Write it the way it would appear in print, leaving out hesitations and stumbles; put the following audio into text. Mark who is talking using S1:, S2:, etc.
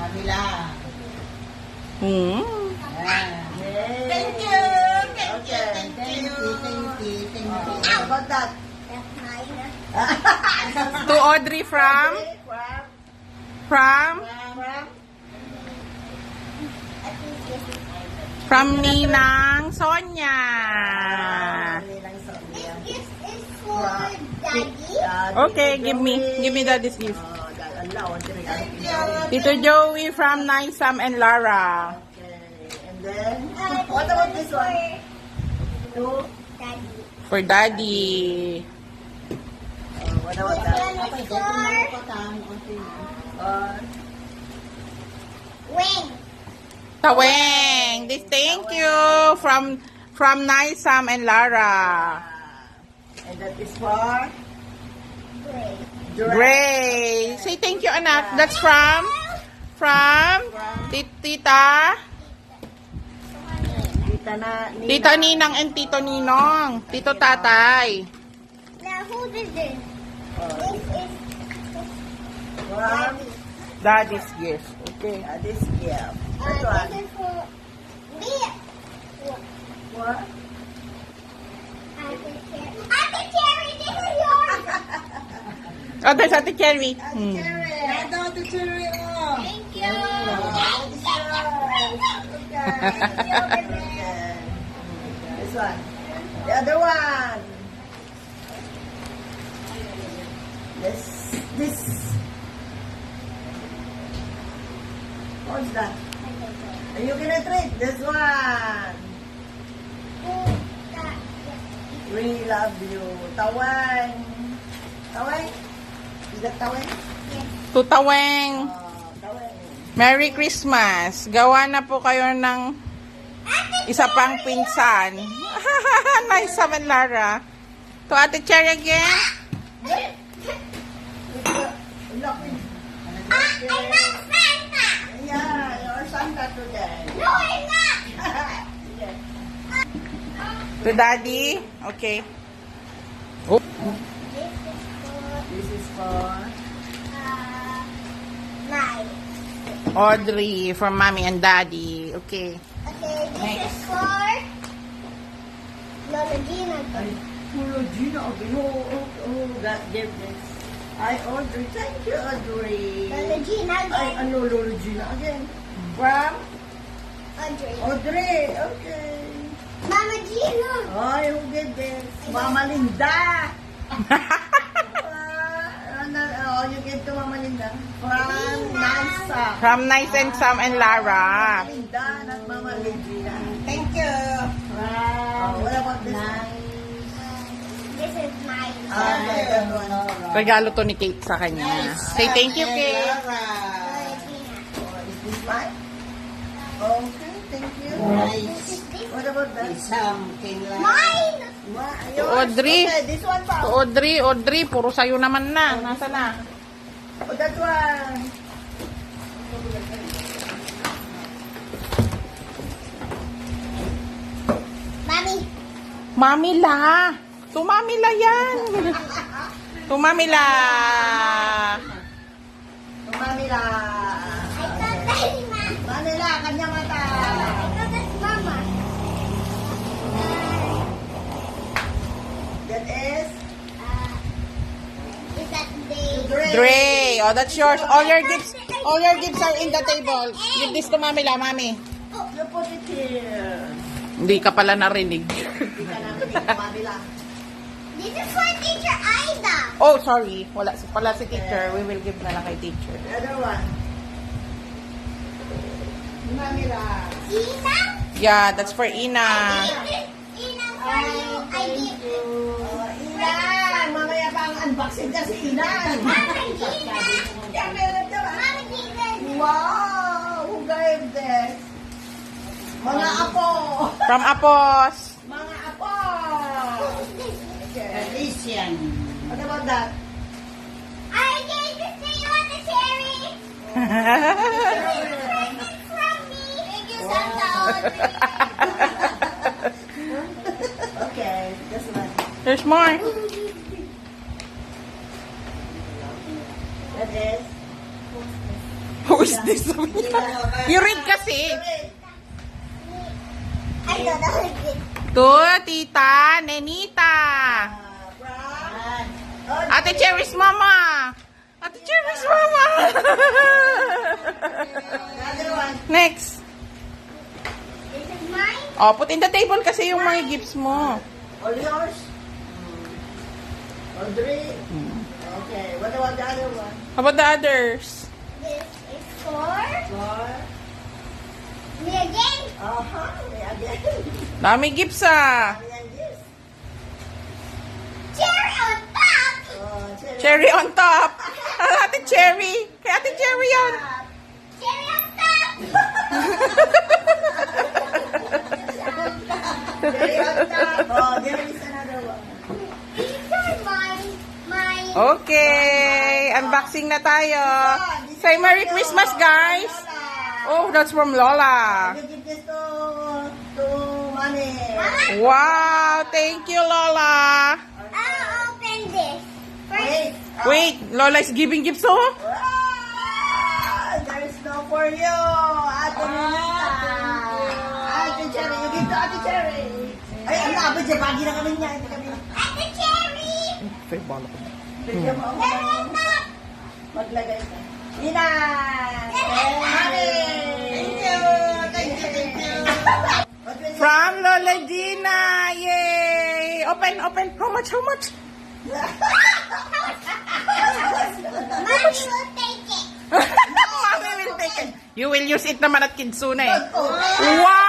S1: Manila.
S2: Hmm.
S1: Thank you. Thank you. Thank you. How about that?
S2: To Audrey from Ninang Sonia. Okay, give me daddy's gift. Tito Joey from Naisam and Lara.
S1: And then, what about this one?
S2: For daddy.
S1: What about that?
S2: Taweng. This thank you from Naisam and Lara.
S1: And that is for
S2: Gray. Say thank you, anak. That's from Tita Tita Ninang and Tito Ninong. Tito Tatay.
S3: Now who did this? This is
S1: from
S2: Daddy's gift. Okay.
S1: this gift.
S3: this is for me.
S1: What?
S3: Auntie Cherry, this is yours.
S2: Oh, there's Ate Cherry.
S1: Cherry. Ito, the cherry. Oh.
S3: Thank you.
S1: This one. The other one. This. What's that? Are you gonna drink this one? We love you. Tawang. Tawang? Is that Tawang?
S2: Tutaweng.
S1: Tawang.
S2: Merry Christmas. Gawa na po kayo ng isa pang pinsan. Nice, Sam and Lara. To Ate Cherry again.
S3: I'm not Santa.
S1: Yeah, you're Santa today.
S3: No, I'm not.
S1: Yes.
S2: To Daddy. Okay. Oh.
S1: This is for
S3: Nine.
S2: Audrey from Mommy and Daddy. Okay.
S3: Okay, this is for Lola Gina.
S1: Ay, Puro Gina. God gave this. I Audrey. Thank you, Audrey.
S3: Lola Gina
S1: Ay,
S3: again.
S1: Lolo Gina again. From
S3: Audrey.
S1: Audrey. Okay.
S3: Mama Gina.
S1: Ay, who gave this? Mama Linda. You give to Mama Linda. From Nasa.
S2: From Nice and Sam and Lara.
S1: Mama Linda, not Mama Linda. Thank you. Wow. What about this one?
S3: This is mine.
S1: That one.
S2: Regalo to ni Kate sa kanya. Say thank you, Kate.
S3: Lola Gina.
S1: Is this mine? Okay, thank you.
S3: This is this.
S1: What about that?
S3: Mine.
S2: To Audrey.
S1: Okay, this one pa.
S2: To Audrey, puro sayo naman na. Nasa na?
S1: Oh, that one.
S3: Mommy.
S2: Mamila. To Mamila yan. To Mamila.
S1: Manila.
S3: I thought that's Mama.
S1: Manila, kanya mata.
S3: I thought that's Mama.
S1: That is
S3: Is that day?
S2: Dre. Oh, that's yours. All your gifts are in the table. Give this to Mamila, Mami.
S1: You put it here.
S2: Hindi ka pala narinig.
S1: Hindi ka namin dito, Manila.
S3: This is for Teacher Aida.
S2: Oh, sorry. Wala pala si teacher. We will give na lang kay teacher.
S1: The other one. Manila.
S3: Ina?
S2: Yeah, that's for Ina.
S3: Ina for you. I give you.
S1: Inan! Mamaya pa ang unboxing kasi Inan.
S3: Mama Gina.
S1: Yeah, meron ka ba?
S3: Mama Gina.
S1: Wow! Who gave this? Mga apo!
S2: From Apos.
S1: Mga apo!
S3: Who's this?
S1: Elysian. What about that?
S3: I gave this to you on the cherry. Present from me. Thank you, Santa Audrey.
S1: Okay, this one.
S2: There's more.
S1: That is
S2: Who is Ate Sonia. You read kasi.
S3: I don't know what it is.
S2: To, Tita Nenita. Ate Cherry's mama. Ate Cherry's mama.
S1: Another one.
S2: Next.
S3: This is mine.
S2: Oh, put in the table kasi yung mga gifts mo.
S1: All yours? Audrey? Okay, what about the other one?
S2: How about the others?
S3: This is for
S1: For?
S3: me again.
S1: Again.
S2: Dami gifts ah.
S1: Ayan, yes.
S3: Cherry on top.
S1: Cherry.
S2: Cherry on top. Ate Cherry. Kay Ate Cherry yun.
S3: Cherry on top.
S1: Cherry on top. Oh, there is another one.
S3: These are mine. Mine.
S2: Okay. Unboxing na tayo. Say Merry Christmas, guys. Oh, that's from Lola.
S1: You give this to Mommy.
S2: Wow. Thank you, Lola.
S3: I'll open this.
S1: Wait.
S2: Wait, Lola is giving gifts, oh.
S1: There is no for you. Ate Nenita. Ate Cherry. You give to Ate Cherry. Ay, ang laban dyan. Bagi na kami niya. Hindi kami.
S3: At the cherry.
S1: Bigyan mo ako
S3: Cherry on
S1: ng
S3: top.
S1: maglagay ka. Nina! Honey! Thank you! Thank you! Thank you!
S2: From Lola Gina. Yay. Open, open. How much, how much?
S3: Mommy will take it.
S2: Mommy will take it. You will use it naman at Kidsuna eh. Wow!